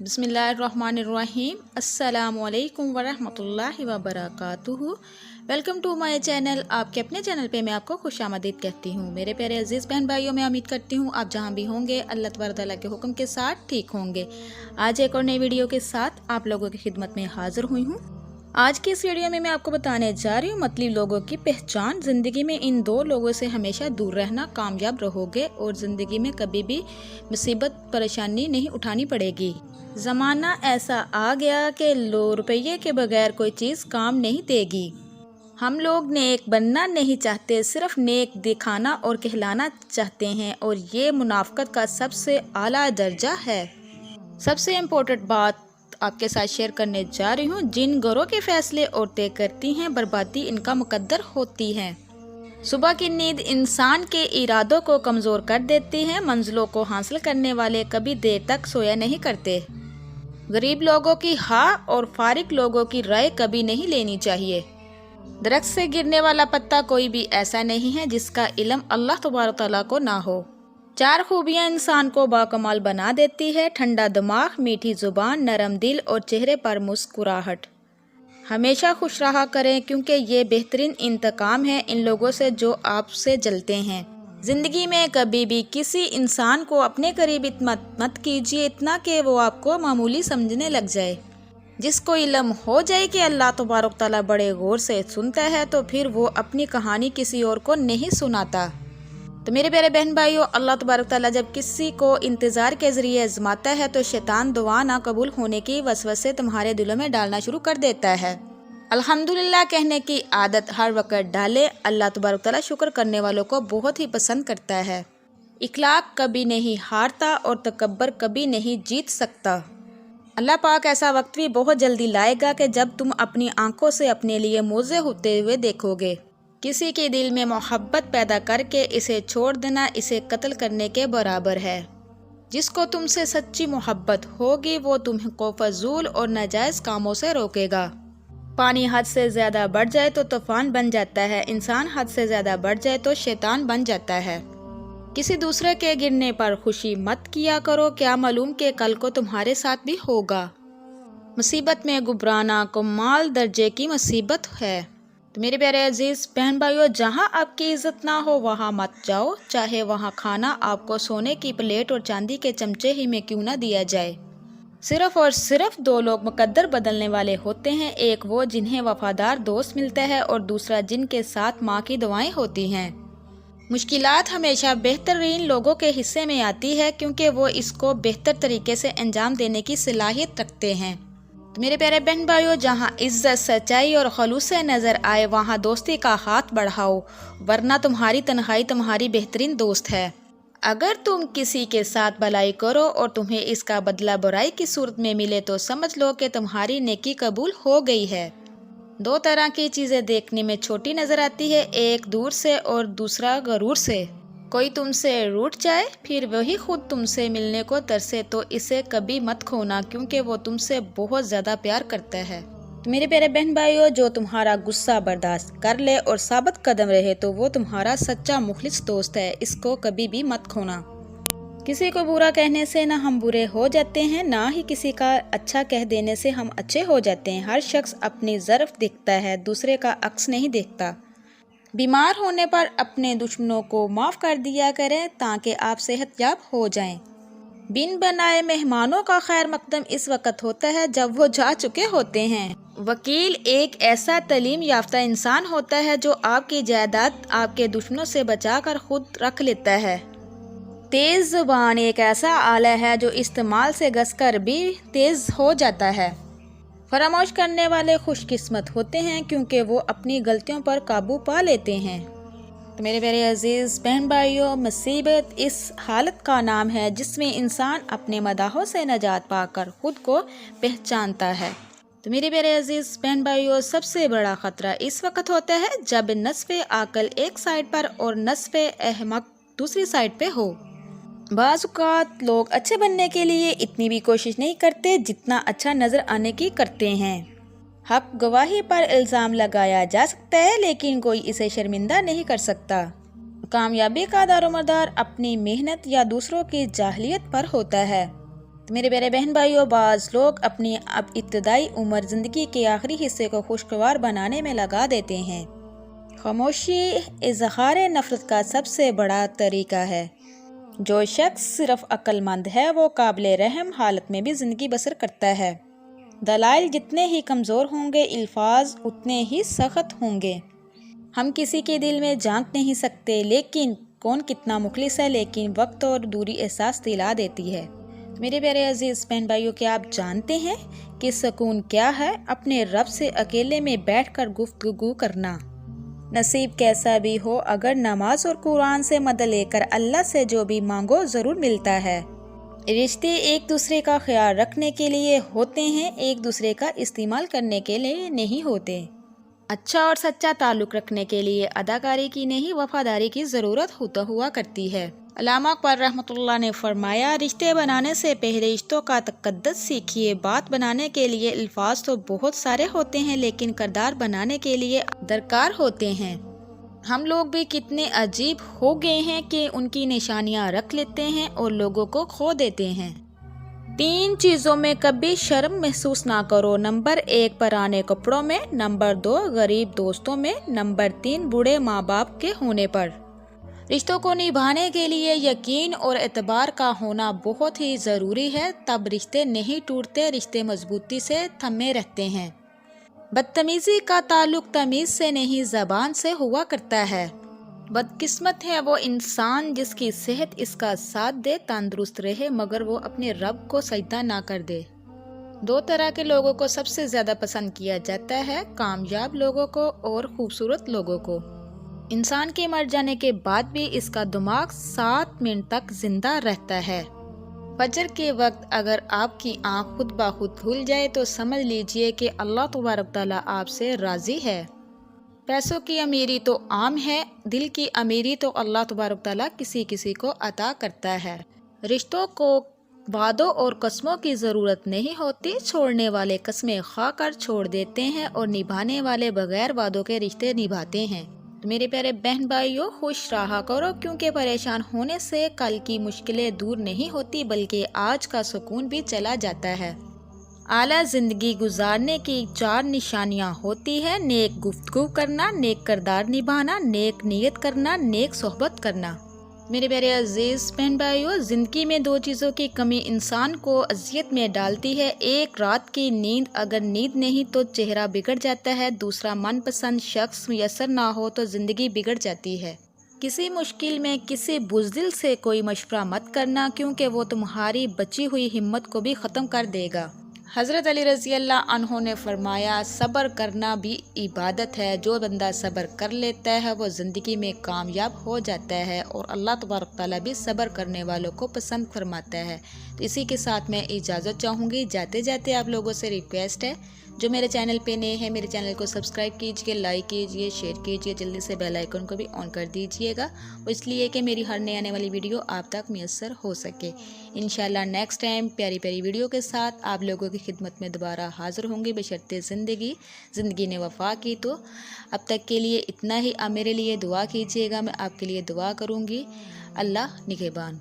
बिस्मिल्लाहिर्रहमानिर्रहीम। अस्सलामुअलैकुम वरहमतुल्लाहि वबरकातुहू। Welcome to my channel. आपके अपने चैनल पे मैं आपको खुशामदीद कहती हूँ। मेरे प्यारे अजीज़ बहन भाइयों, मैं उम्मीद करती हूँ आप जहाँ भी होंगे अल्लाह तबारक तआला के हुक्म के साथ ठीक होंगे। आज एक और नई वीडियो के साथ आप लोगों की खिदमत में हाजिर हुई हूँ। आज की इस वीडियो में मैं आपको बताने जा रही हूँ मतली लोगों की पहचान। ज़िंदगी में इन दो लोगों से हमेशा दूर रहना, कामयाब रहोगे और ज़िंदगी में कभी भी मुसीबत परेशानी नहीं उठानी पड़ेगी। ज़माना ऐसा आ गया कि रुपये के बगैर कोई चीज़ काम नहीं देगी। हम लोग नेक बनना नहीं चाहते, सिर्फ नेक दिखाना और कहलाना चाहते हैं, और ये मुनाफ़क़त का सबसे आला दर्जा है। सबसे इम्पोर्टेंट बात आपके साथ शेयर करने जा रही हूँ। जिन घरों के फैसले औरतें करती हैं, बर्बादी इनका मुकद्दर होती है। सुबह की नींद इंसान के इरादों को कमज़ोर कर देती है। मंजिलों को हासिल करने वाले कभी देर तक सोया नहीं करते। गरीब लोगों की हाँ और फारिग लोगों की राय कभी नहीं लेनी चाहिए। दरख्त से गिरने वाला पत्ता कोई भी ऐसा नहीं है जिसका इल्म अल्लाह तबारक तआला को ना हो। 4 खूबियाँ इंसान को बाकमाल बना देती है: ठंडा दिमाग, मीठी ज़ुबान, नरम दिल और चेहरे पर मुस्कुराहट। हमेशा खुश रहा करें, क्योंकि ये बेहतरीन इंतकाम है इन लोगों से जो आपसे जलते हैं। ज़िंदगी में कभी भी किसी इंसान को अपने करीब मत कीजिए, इतना कि वो आपको मामूली समझने लग जाए। जिसको इल्म हो जाए कि अल्लाह तबारक तआला बड़े गौर से सुनता है, तो फिर वो अपनी कहानी किसी और को नहीं सुनाता। तो मेरे प्यारे बहन भाइयों, अल्लाह तबारक तआला जब किसी को इंतज़ार के ज़रिए आज़माता है, तो शैतान दुआ ना कबूल होने की वसवसे तुम्हारे दिलों में डालना शुरू कर देता है। अल्हम्दुलिल्लाह कहने की आदत हर वक्त डाले। अल्लाह तबारक तआला शुक्र करने वालों को बहुत ही पसंद करता है। इखलाक कभी नहीं हारता और तकब्बर कभी नहीं जीत सकता। अल्लाह पाक ऐसा वक्त भी बहुत जल्दी लाएगा कि जब तुम अपनी आंखों से अपने लिए मौजे होते हुए देखोगे। किसी के दिल में मोहब्बत पैदा करके इसे छोड़ देना इसे कत्ल करने के बराबर है। जिसको तुमसे सच्ची मोहब्बत होगी वो तुमको फजूल और नाजायज़ कामों से रोकेगा। पानी हद से ज़्यादा बढ़ जाए तो तूफान बन जाता है, इंसान हद से ज़्यादा बढ़ जाए तो शैतान बन जाता है। किसी दूसरे के गिरने पर खुशी मत किया करो, क्या मालूम कि कल को तुम्हारे साथ भी होगा। मुसीबत में घबराना कमाल दर्जे की मुसीबत है। तो मेरे प्यारे अजीज़ बहन भाइयों, जहाँ आपकी इज़्ज़त ना हो वहाँ मत जाओ, चाहे वहाँ खाना आपको सोने की प्लेट और चांदी के चमचे ही में क्यों ना दिया जाए। सिर्फ और सिर्फ 2 लोग मुकद्दर बदलने वाले होते हैं, एक वो जिन्हें वफादार दोस्त मिलता है और दूसरा जिनके साथ माँ की दुआएं होती हैं। मुश्किलात हमेशा बेहतरीन लोगों के हिस्से में आती है, क्योंकि वो इसको बेहतर तरीके से अंजाम देने की सलाहियत रखते हैं। तो मेरे प्यारे बहन भाइयों, जहाँ इज्जत, सच्चाई और खलूस नज़र आए वहाँ दोस्ती का हाथ बढ़ाओ, वरना तुम्हारी तन्हाई तुम्हारी बेहतरीन दोस्त है। अगर तुम किसी के साथ भलाई करो और तुम्हें इसका बदला बुराई की सूरत में मिले, तो समझ लो कि तुम्हारी नेकी कबूल हो गई है। 2 तरह की चीज़ें देखने में छोटी नज़र आती है, एक दूर से और दूसरा गरूर से। कोई तुमसे रूठ जाए फिर वही खुद तुमसे मिलने को तरसे, तो इसे कभी मत खोना, क्योंकि वो तुमसे बहुत ज़्यादा प्यार करता है। तो मेरे प्यारे बहन भाइयों, जो तुम्हारा गुस्सा बर्दाश्त कर ले और साबित कदम रहे, तो वो तुम्हारा सच्चा मुखलिस दोस्त है, इसको कभी भी मत खोना। किसी को बुरा कहने से ना हम बुरे हो जाते हैं, ना ही किसी का अच्छा कह देने से हम अच्छे हो जाते हैं। हर शख्स अपनी ज़र्फ़ देखता है, दूसरे का अक्स नहीं देखता। बीमार होने पर अपने दुश्मनों को माफ़ कर दिया करें, ताकि आप सेहतयाब हो जाएं। बिन बनाए मेहमानों का खैर मकदम इस वक्त होता है जब वो जा चुके होते हैं। वकील एक ऐसा तालीम याफ्ता इंसान होता है जो आपकी जायदाद आपके दुश्मनों से बचाकर खुद रख लेता है। तेज़ ज़ुबान एक ऐसा आला है जो इस्तेमाल से घसकर भी तेज़ हो जाता है। फरामोश करने वाले खुशकिस्मत होते हैं, क्योंकि वो अपनी गलतियों पर काबू पा लेते हैं। तो मेरे प्यारे अजीज़ बहन भाइयों, मुसीबत इस हालत का नाम है जिसमें इंसान अपने मदाहों से नजात पाकर खुद को पहचानता है। तो मेरे प्यारे अजीज़ बहन भाइयों, सबसे बड़ा ख़तरा इस वक्त होता है जब नस्फ़े आकल एक साइड पर और नस्फ़े अहमक दूसरी साइड पे हो। बाज़ लोग अच्छे बनने के लिए इतनी भी कोशिश नहीं करते जितना अच्छा नज़र आने की करते हैं। हक गवाही पर इल्ज़ाम लगाया जा सकता है, लेकिन कोई इसे शर्मिंदा नहीं कर सकता। कामयाबी का दारोमदार अपनी मेहनत या दूसरों की जाहलियत पर होता है। میرے پیارے بہن بھائیوں، بعض لوگ اپنی ابتدائی عمر زندگی کے آخری حصے کو خوشگوار بنانے میں لگا دیتے ہیں۔ خاموشی اظہار نفرت کا سب سے بڑا طریقہ ہے۔ جو شخص صرف عقل مند ہے وہ قابل رحم حالت میں بھی زندگی بسر کرتا ہے۔ دلائل جتنے ہی کمزور ہوں گے، الفاظ اتنے ہی سخت ہوں گے۔ ہم کسی کے دل میں جھانک نہیں سکتے، لیکن کون کتنا مخلص ہے، لیکن وقت اور دوری احساس دلا دیتی ہے۔ میرے پیارے عزیز بہن بھائیوں، کیا آپ جانتے ہیں کہ سکون کیا ہے؟ اپنے رب سے اکیلے میں بیٹھ کر گفتگو کرنا۔ نصیب کیسا بھی ہو، اگر نماز اور قرآن سے مدد لے کر اللہ سے جو بھی مانگو ضرور ملتا ہے۔ رشتے ایک دوسرے کا خیال رکھنے کے لیے ہوتے ہیں، ایک دوسرے کا استعمال کرنے کے لیے نہیں ہوتے۔ اچھا اور سچا تعلق رکھنے کے لیے اداکاری کی نہیں، وفاداری کی ضرورت ہوا کرتی ہے۔ علامہ اقبال رحمۃ اللہ نے فرمایا، رشتے بنانے سے پہلے رشتوں کا تقدس سیکھیے۔ بات بنانے کے لیے الفاظ تو بہت سارے ہوتے ہیں، لیکن کردار بنانے کے لیے درکار ہوتے ہیں۔ ہم لوگ بھی کتنے عجیب ہو گئے ہیں کہ ان کی نشانیاں رکھ لیتے ہیں اور لوگوں کو کھو دیتے ہیں۔ 3 چیزوں میں کبھی شرم محسوس نہ کرو۔ نمبر 1 پرانے کپڑوں میں، نمبر 2 غریب دوستوں میں، نمبر 3 بوڑھے ماں باپ کے ہونے پر۔ رشتوں کو نبھانے کے لیے یقین اور اعتبار کا ہونا بہت ہی ضروری ہے، تب رشتے نہیں ٹوٹتے، رشتے مضبوطی سے تھمے رہتے ہیں۔ بدتمیزی کا تعلق تمیز سے نہیں، زبان سے ہوا کرتا ہے۔ بدقسمت ہے وہ انسان جس کی صحت اس کا ساتھ دے، تندرست رہے مگر وہ اپنے رب کو سجدہ نہ کر دے۔ 2 طرح کے لوگوں کو سب سے زیادہ پسند کیا جاتا ہے، کامیاب لوگوں کو اور خوبصورت لوگوں کو۔ انسان کے مر جانے کے بعد بھی اس کا دماغ 7 منٹ تک زندہ رہتا ہے۔ فجر کے وقت اگر آپ کی آنکھ خود بخود کھل جائے تو سمجھ لیجئے کہ اللہ تبارک تعالیٰ آپ سے راضی ہے۔ پیسوں کی امیری تو عام ہے، دل کی امیری تو اللہ تبارک تعالیٰ کسی کسی کو عطا کرتا ہے۔ رشتوں کو وعدوں اور قسموں کی ضرورت نہیں ہوتی، چھوڑنے والے قسمیں کھا کر چھوڑ دیتے ہیں اور نبھانے والے بغیر وعدوں کے رشتے نبھاتے ہیں۔ میرے پیارے بہن بھائیوں، خوش رہا کرو، کیونکہ پریشان ہونے سے کل کی مشکلیں دور نہیں ہوتی بلکہ آج کا سکون بھی چلا جاتا ہے۔ اعلیٰ زندگی گزارنے کی 4 نشانیاں ہوتی ہیں: نیک گفتگو کرنا، نیک کردار نبھانا، نیک نیت کرنا، نیک صحبت کرنا۔ میرے پیارے عزیز بہن بھائیوں، زندگی میں 2 چیزوں کی کمی انسان کو اذیت میں ڈالتی ہے: ایک رات کی نیند، اگر نیند نہیں تو چہرہ بگڑ جاتا ہے، دوسرا من پسند شخص میسر نہ ہو تو زندگی بگڑ جاتی ہے۔ کسی مشکل میں کسی بزدل سے کوئی مشورہ مت کرنا، کیونکہ وہ تمہاری بچی ہوئی ہمت کو بھی ختم کر دے گا۔ حضرت علی رضی اللہ عنہ نے فرمایا، صبر کرنا بھی عبادت ہے، جو بندہ صبر کر لیتا ہے وہ زندگی میں کامیاب ہو جاتا ہے، اور اللہ تبارک تعالیٰ بھی صبر کرنے والوں کو پسند فرماتا ہے۔ تو اسی کے ساتھ میں اجازت چاہوں گی، جاتے جاتے آپ لوگوں سے ریکویسٹ ہے، جو میرے چینل پہ نئے ہیں میرے چینل کو سبسکرائب کیجئے، لائک کیجئے، شیئر کیجئے، جلدی سے بیل آئیکن کو بھی آن کر دیجئے گا، وہ اس لیے کہ میری ہر نئے آنے والی ویڈیو آپ تک میسر ہو سکے۔ انشاءاللہ نیکسٹ ٹائم پیاری پیاری ویڈیو کے ساتھ آپ لوگوں کی خدمت میں دوبارہ حاضر ہوں گی، بشرطِ زندگی نے وفا کی تو۔ اب تک کے لیے اتنا ہی، آپ میرے لیے دعا کیجئے گا، میں آپ کے لیے دعا کروں گی۔ اللہ نگہبان۔